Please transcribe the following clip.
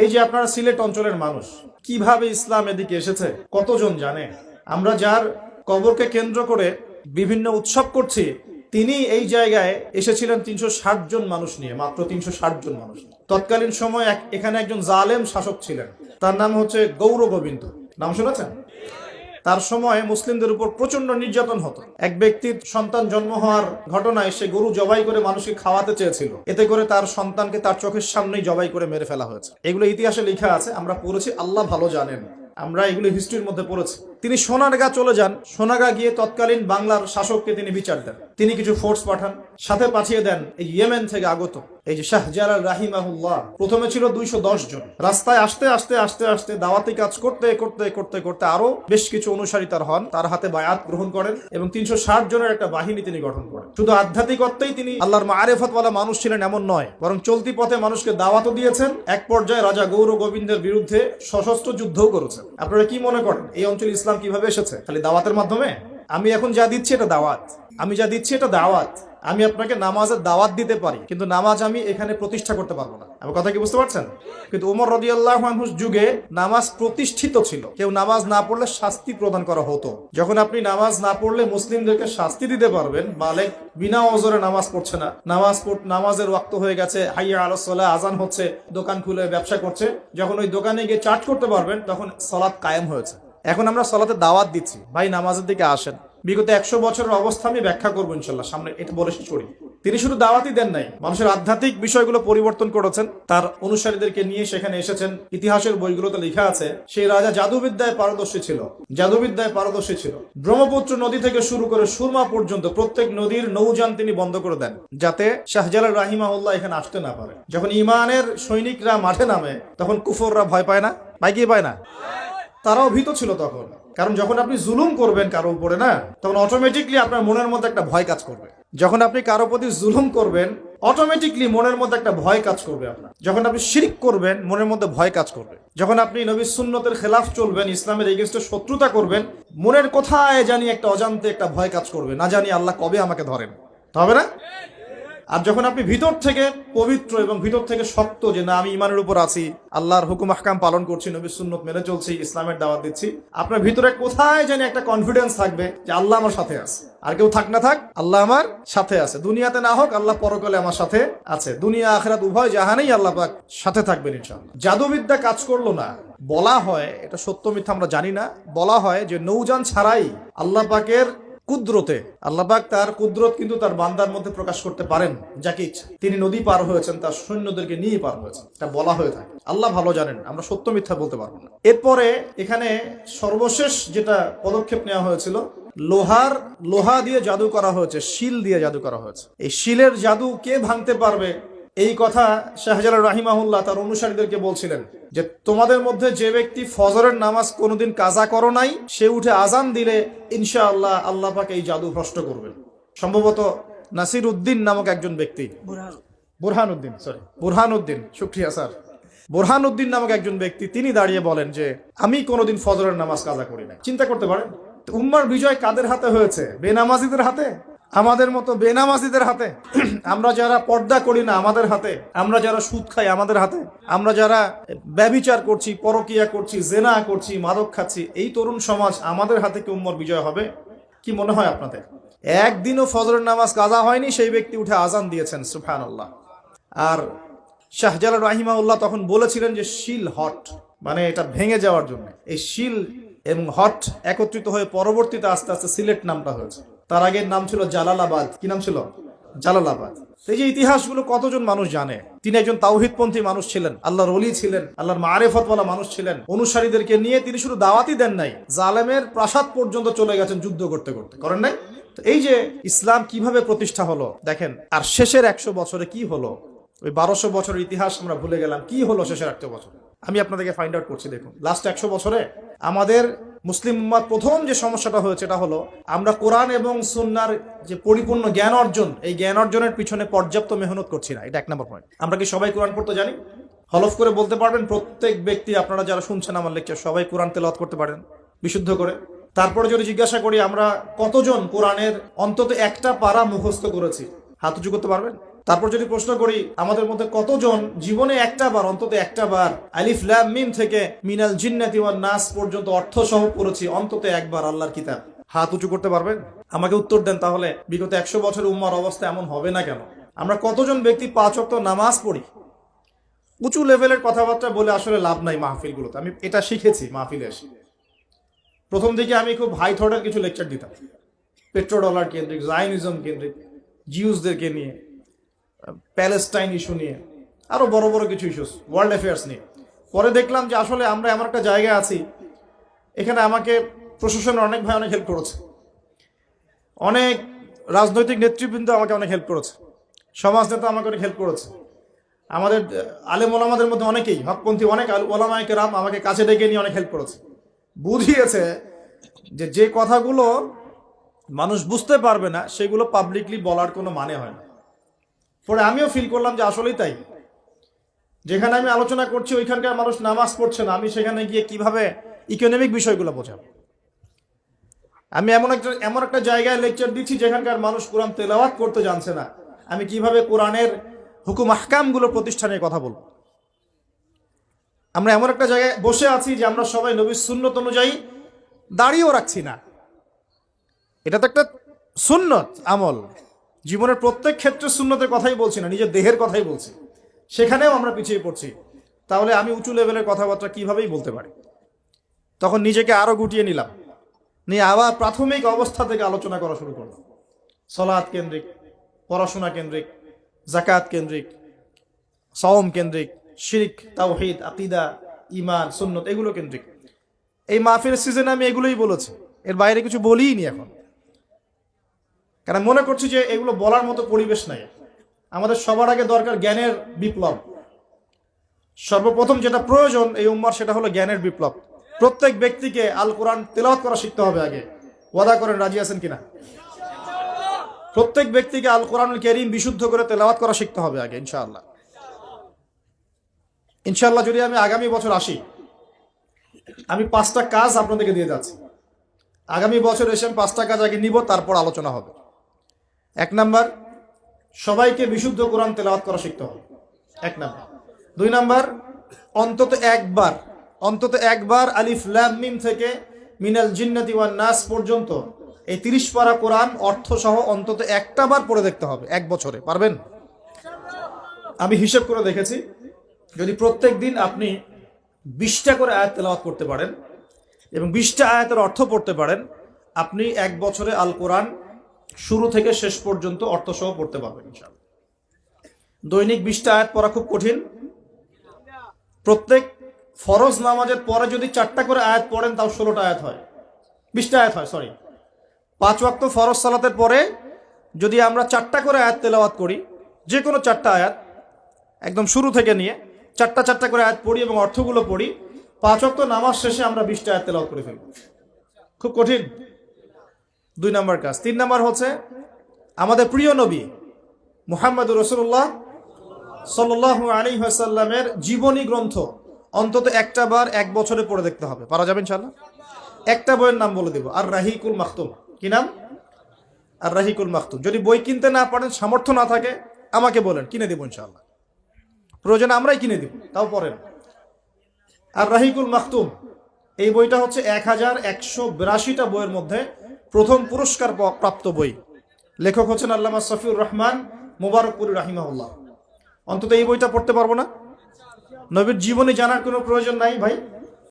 এই যে আপনারা সিলেট অঞ্চলের মানুষ, কিভাবে ইসলাম এদিকে এসেছে কতজন জানে? আমরা যার কবরকে কেন্দ্র করে বিভিন্ন উৎসব করছি, তিনি এই জায়গায় এসেছিলেন 360 জন মানুষ নিয়ে, মাত্র 360 জন মানুষ। তৎকালীন সময় এখানে একজন জালেম শাসক ছিলেন, তার নাম হচ্ছে গৌর গোবিন্দ। নাম শুনেছেন? তার সময় মুসলিমদের উপর প্রচন্ড নির্যাতন হতো। এক ব্যক্তির সন্তান জন্ম হওয়ার ঘটনায় সে গরু জবাই করে মানুষকে খাওয়াতে চেয়েছিল, এতে করে তার সন্তানকে তার চোখের সামনেই জবাই করে মেরে ফেলা হয়েছে। এগুলো ইতিহাসে লেখা আছে, আমরা পড়েছি, আল্লাহ ভালো জানেন, আমরা এগুলো হিস্ট্রির মধ্যে পড়েছি। তিনি সোনারগাঁ চলে যান, সোনারগাঁ গিয়ে তৎকালীন বাংলার শাসককে তিনি বিচার দেন। তিনি কিছু ফোর্স পাঠান, সাথে পাঠিয়ে দেন এই ইয়েমেন থেকে আগত এই যে শাহজালাল রাহিমাহুল্লাহ। প্রথমে ছিল 210 জন। রাস্তায় আস্তে আস্তে আস্তে আস্তে দাওয়াতি কাজ করতে করতে করতে করতে আরো বেশ কিছু অনুসারী তার হন, তার হাতে বায়াত গ্রহণ করেন এবং 360 জনের একটা বাহিনী তিনি গঠন করেন। শুধু আধ্যাত্মিকত্বেই তিনি আল্লাহর মাআরিফাতওয়ালা মানুষ ছিলেন এমন নয়, বরং চলতি পথে মানুষকে দাওয়াতও দিয়েছেন। এক পর্যায়ে রাজা গৌর গোবিন্দের বিরুদ্ধে সশস্ত্র যুদ্ধও করেছেন। আপনারা কি মনে করেন এই অঞ্চলে ইসলাম কিভাবে এসেছে? খালি দাওয়াতের মাধ্যমে? আমি এখন যা দিচ্ছি এটা দাওয়াত, আমি যা দিচ্ছি এটা দাওয়াত। আমি আপনাকে নামাজের দাওয়াত দিতে পারি, কিন্তু নামাজ আমি এখানে প্রতিষ্ঠা করতে পারবো না। আমার কথা কি বুঝতে পারছেন? কিন্তু ওমর রাদিয়াল্লাহু আনহুর যুগে নামাজ প্রতিষ্ঠিত ছিল। কেউ নামাজ না পড়লে শাস্তি প্রদান করা হতো। যখন আপনি নামাজ না পড়লে মুসলিমদেরকে শাস্তি দিতে পারবেন, বালেগ বিনা ওজরে নামাজ পড়ছে না, নামাজের ওয়াক্ত হয়ে গেছে, হাইয়া আলাস সালাহ, আজান হচ্ছে, দোকান খুলে ব্যবসা করছে, যখন ওই দোকানে গিয়ে চার্জ করতে পারবেন, তখন সালাত কায়েম হয়েছে। এখন আমরা সালাতে দাওয়াত দিচ্ছি, ভাই নামাজের দিকে আসেন। বিগত 100 বছরের অবস্থা আমি ব্যাখ্যা করবো ইনশাল্লাহ সামনে, এটা বলে শেষ করি। তিনি শুধু দাওয়াতই দেন নাই, মানুষের আধ্যাত্মিক বিষয়গুলো পরিবর্তন করেছেন, তার অনুসারীদেরকে নিয়ে সেখানে এসেছেন। ইতিহাসের বইগুলোতে লেখা আছে সেই রাজা জাদুবিদ্যায় পারদর্শী ছিল, জাদুবিদ্যায় পারদর্শী ছিল। ব্রহ্মপুত্র নদী থেকে শুরু করে সুরমা পর্যন্ত প্রত্যেক নদীর নৌযান তিনি বন্ধ করে দেন, যাতে শাহজালাল রাহিমাহুল্লাহ এখানে আসতে না পারে। যখন ইমানের সৈনিকরা মাঠে নামে, তখন কুফররা ভয় পায় না? পায় কি পায় না? তারাও ভীত ছিল তখন। কারণ যখন আপনি জুলুম করবেন কারো উপরে না, তখন অটোমেটিকলি আপনার মনের মধ্যে একটা ভয় কাজ করবে। যখন আপনি কারো প্রতি জুলুম করবেন, অটোমেটিকলি মনের মধ্যে একটা ভয় কাজ করবে আপনার। যখন আপনি শিরক করবেন, মনের মধ্যে ভয় কাজ করবে। যখন আপনি নবীর সুন্নতের খেলাফ চলবেন, ইসলামের এগেইনস্টে শত্রুতা করবেন, মনের কোথায় জানি একটা অজান্তে একটা ভয় কাজ করবে, না জানি আল্লাহ কবে আমাকে ধরেন, হবে না? আর যখন আপনি ভিতর থেকে পবিত্র এবং ভিতর থেকে শক্ত, যে না আমি ইমানের উপর আছি, আল্লাহর হুকুম আহকাম পালন করছি, নবীর সুন্নত মেনে চলছি, ইসলামের দাওয়াত দিচ্ছি, আপনার ভিতরে কোথায় জানি একটা কনফিডেন্স থাকবে যে আল্লাহ আমার সাথে আছে। আর কেউ থাক না থাক, আল্লাহ আমার সাথে আছে। দুনিয়াতে না হোক, আল্লাহ পরকালে আমার সাথে আছে। দুনিয়া আখিরাত উভয় জাহানেই আল্লাহ পাক সাথে থাকবেন ইনশাআল্লাহ। জাদুবিদ্যা কাজ করলো না। বলা হয়, এটা সত্য মিথ্যা আমরা জানি না, বলা হয় যে নৌযান ছাড়াই আল্লাহ পাকের কুদরতে, আল্লাহ পাক তার কুদরত কিন্তু তার বান্দার মধ্যে প্রকাশ করতে পারেন যাকে ইচ্ছা। তিনি নদী পার হয়েছেন, তার সৈন্যদেরকে নিয়ে পার হয়েছেন, এটা বলা হয়ে থাকে। আল্লাহ ভালো জানেন, আমরা সত্য মিথ্যা বলতে পারবো না। এরপরে এখানে সর্বশেষ যেটা পদক্ষেপ নেওয়া হয়েছিল, লোহা দিয়ে জাদু করা হয়েছে, শিল দিয়ে জাদু করা হয়েছে। এই শিলের জাদু কে ভাঙতে পারবে, এই কথা শাহজালাল রাহিমাহুল্লাহ তার অনুসারীদেরকে বলছিলেন যে তোমাদের মধ্যে যে ব্যক্তি ফজরের নামাজ কোনোদিন কাজা করো নাই, সে উঠে আজান দিলে ইনশাআল্লাহ আল্লাহ পাক এই জাদু ভ্রষ্ট করবেন। সম্ভবত নাসির উদ্দিন নামক একজন ব্যক্তি, বুরহানুদ্দিন, শুকরিয়া স্যার, বুরহানুদ্দিন নামক একজন ব্যক্তি, তিনি দাঁড়িয়ে বলেন যে আমি কোনোদিন ফজরের নামাজ কাজা করি না। চিন্তা করতে পারেন, উম্মার বিজয় কাদের হাতে হয়েছে? বেনামাজিদের হাতে, আমাদের মতো বেনামাজিদের হাতে। আমরা যারা পর্দা করি না আমাদের হাতে, আমরা যারা সুদ খাই আমাদের হাতে, আমরা যারা ব্যভিচার করছি, পরকিয়া করছি, জেনা করছি, মাদক খাচ্ছি, এই তরুণ সমাজ, আমাদের হাতে কি উম্মার বিজয় হবে? কি মনে হয় আপনাদের? একদিনও ফজরের নামাজ কাজা হয়নি, সেই ব্যক্তি উঠে আজান দিয়েছেন, সুবহানাল্লাহ। আর শাহজালাল রাহিমাহুল্লাহ তখন বলেছিলেন যে শিল হট, মানে এটা ভেঙে যাওয়ার জন্য। এই শিল এবং হট একত্রিত হয়ে পরবর্তীতে আস্তে আস্তে সিলেট নামটা হয়েছে। তার আগের নাম ছিল জালালাবাদ। কি নাম ছিল? জালালাবাদ। এই যে ইতিহাসগুলো কতজন মানুষ জানে? তিনি একজন তাওহীদপন্থী মানুষ ছিলেন, আল্লাহর ওলি ছিলেন, আল্লাহর মারিফতওয়ালা মানুষ ছিলেন। অনুসারীদেরকে নিয়ে তিনি শুধু দাওয়াতই দেন নাই, জালেমের প্রাসাদ পর্যন্ত চলে গেছেন যুদ্ধ করতে করতে, করেন নাই? তো এই যে ইসলাম কিভাবে প্রতিষ্ঠা হলো দেখেন। আর শেষের 100 বছরে কি হলো? ওই 1200 বছরের ইতিহাস আমরা ভুলে গেলাম, কি হলো শেষের 100 বছরে? আমি আপনাদেরকে ফাইন্ড আউট করছি। দেখুন, লাস্ট 100 বছরে আমাদের মুসলিম উম্মার প্রথম যে সমস্যাটা হয়েছে, এটা হলো আমরা কোরআন এবং সুন্নাহর যে পরিপূর্ণ জ্ঞান অর্জন, এই জ্ঞান অর্জনের পিছনে পর্যাপ্ত মেহনত করছি না। এটা 1 নম্বর পয়েন্ট। আমরা কি সবাই কোরআন পড়তে জানি? হলফ করে বলতে পারবেন প্রত্যেক ব্যক্তি, আপনারা যারা শুনছেন আমার লেকচার, সবাই কোরআন তেলাওয়াত করতে পারেন বিশুদ্ধ করে? তারপরে যদি জিজ্ঞাসা করি আমরা কতজন কোরআনের অন্তত একটা পারা মুখস্থ করেছি, হাত উঁচু করতে পারবেন? তারপর যদি প্রশ্ন করি আমাদের মধ্যে কতজন জীবনে অন্তত একটা বার আলিফ লাম মিম থেকে মিনাল জিন্নাতি ওয়ান নাস পর্যন্ত অর্থ সহ পড়েছি অন্তত একবার আল্লাহর কিতাব? হাত উঁচু করতে পারবেন? আমাকে উত্তর দেন। তাহলে বিগত 100 বছর উম্মার অবস্থা এমন হবে না কেন? আমরা কতজন ব্যক্তি 5 ওয়াক্ত নামাজ পড়ি? উঁচু লেভেলের কথাবার্তা বলে আসলে লাভ নাই মাহফিলগুলোতে। আমি এটা শিখেছি মাহফিলে এসে। প্রথম দিকে আমি খুব হাই থটের কিছু লেকচার দিতাম, পেট্রোডলার কেন্দ্রিক, জায়নিজম কেন্দ্রিক, জিউসদেরকে নিয়ে, প্যালেস্টাইন ইস্যু নিয়ে, আরো বড় বড় কিছু ইস্যুস, ওয়ার্ল্ড অ্যাফেয়ার্স নিয়ে। পরে দেখলাম যে আসলে আমরা এমন একটা জায়গায় আছি, এখানে আমাকে প্রশাসনের অনেক ভাই অনেক হেল্প করেছে, অনেক রাজনৈতিক নেতৃবৃন্দ আমাকে অনেক হেল্প করেছে, সমাজ নেতা আমাকে অনেক হেল্প করেছে, আমাদের আলেম ওলামাদের মধ্যে অনেকেই, হকপন্থী অনেক ওলামায়ে কেরাম আমাকে কাছে ডেকে নিয়ে অনেক হেল্প করেছে। বুঝিয়েছে যে কথাগুলো মানুষ বুঝতে পারবে না সেগুলো পাবলিকলি বলার কোনো মানে হয় না। পরে আমিও ফিল করলাম যে আসলেই তাই। যেখানে আমি আলোচনা করছি ওইখানকার মানুষ নামাজ পড়ছে না, আমি সেখানে গিয়ে কিভাবে ইকোনমিক বিষয়গুলো বোঝাবো? আমি এমন একটা জায়গায় লেকচার দিচ্ছি যেখানকার মানুষ কোরআন তেলাওয়াত করতে জানছে না, আমি কিভাবে কোরআনের হুকুম আহকামগুলো প্রতিষ্ঠানের কথা বলবো? আমরা এমন একটা জায়গায় বসে আছি যে আমরা সবাই নবীর সুন্নত অনুযায়ী দাঁড়িয়েও রাখছি না। এটা তো একটা সুন্নত আমল, জীবনের প্রত্যেক ক্ষেত্রে সুন্নতের কথাই বলছি না, নিজের দেহের কথাই বলছি, সেখানেও আমরা পিছিয়ে পড়ছি। তাহলে আমি উঁচু লেভেলের কথাবার্তা কিভাবেই বলতে পারি? তখন নিজেকে আরো গুটিয়ে নিলাম, নিয়ে আবার প্রাথমিক অবস্থা থেকে আলোচনা করা শুরু করলাম। সালাত কেন্দ্রিক, পড়াশোনা কেন্দ্রিক, যাকাত কেন্দ্রিক, সাওম কেন্দ্রিক, শিরক, তাওহীদ, আকীদা, ঈমান, সুন্নত এগুলো কেন্দ্রিক। এই মাহফিলের সিজনে আমি এগুলোই বলেছি, এর বাইরে কিছু বলিই নি এখন, কারণ মনে করছি যে এগুলো বলার মতো পরিবেশ নাই। আমাদের সবার আগে দরকার জ্ঞানের বিপ্লব। সর্বপ্রথম যেটা প্রয়োজন এই উম্মার সেটা হলো জ্ঞানের বিপ্লব। প্রত্যেক ব্যক্তিকে আল কোরআন তেলাওয়াত করা শিখতে হবে আগে। ওয়াদা করেন, রাজি আছেন কিনা? প্রত্যেক ব্যক্তিকে আল কোরআনুল কারীম বিশুদ্ধ করে তেলাওয়াত করা শিখতে হবে আগে, ইনশাআল্লাহ। ইনশাআল্লাহ যদি আমি আগামী বছর আসি, আমি 5টা কাজ আপনাদেরকে দিয়ে যাচ্ছি। আগামী বছর এসে আমি 5টা কাজ আগে নিব, তারপর আলোচনা হবে। 1 নাম্বার, সবাইকে বিশুদ্ধ কোরআন তেলাওয়াত করা শিখতে হবে, 1 নাম্বার। 2 নাম্বার, অন্তত একবার আলিফ লাম মিম থেকে মিনাল জিন্নাতি ওয়ান নাস পর্যন্ত এই 30 পারা কোরআন অর্থ সহ অন্তত একটা বার পড়ে দেখতে হবে 1 বছরে। পারবেন? আমি হিসেব করে দেখেছি, যদি প্রত্যেক দিন আপনি 20টা করে আয়াত তেলাওয়াত করতে পারেন এবং 20টা আয়াতের অর্থ পড়তে পারেন, আপনি 1 বছরে আল কোরআন শুরু থেকে শেষ পর্যন্ত অর্থ সহ পড়তে পারবেন ইনশাআল্লাহ। দৈনিক 20টা আয়াত পড়া খুব কঠিন। প্রত্যেক ফরজ নামাজের পরে যদি 4টা করে আয়াত পড়েন তাও 16টা আয়াত হয়, 20টা আয়াত হয়, সরি। 5 ওয়াক্ত ফরজ সালাতের পরে যদি আমরা 4টা করে আয়াত তেলাওয়াত করি, যে কোনো 4টা আয়াত একদম শুরু থেকে নিয়ে 4টা করে আয়াত পড়ি এবং অর্থগুলো পড়ি, 5 ওয়াক্ত নামাজ শেষে আমরা 20টা আয়াত তেলাওয়াত করে ফেলব। খুব কঠিন। 2 নাম্বার কাজ। 3 নাম্বার হচ্ছে আমাদের প্রিয় নবী মুহাম্মদুর রাসূলুল্লাহ সাল্লাল্লাহু আলাইহি ওয়াসাল্লামের জীবনী গ্রন্থ অন্তত একটা বার 1 বছরে পড়ে দেখতে হবে। পারা যাবে ইনশাআল্লাহ? একটা বইয়ের নাম বলে দেব, আর রাহিকুল মাখতুম। কি নাম? আর রাহিকুল মাখতুম। যদি বই কিনতে না পারেন, সামর্থ্য না থাকে, আমাকে বলেন, কিনে দেব ইনশাআল্লাহ। প্রয়োজনে আমরাই কিনে দেব, তাও পড়েন। আর রাহিকুল মাখতুম এই বইটা হচ্ছে 1182টা বইয়ের মধ্যে প্রথম পুরস্কার প্রাপ্ত বই। লেখক হচ্ছেন আল্লামা সফিউর রহমান মুবারকপুরী রাহিমাহুল্লাহ। অন্তত এই বইটা পড়তে পারবো না? নবীর জীবনী জানার কোনো প্রয়োজন নাই ভাই?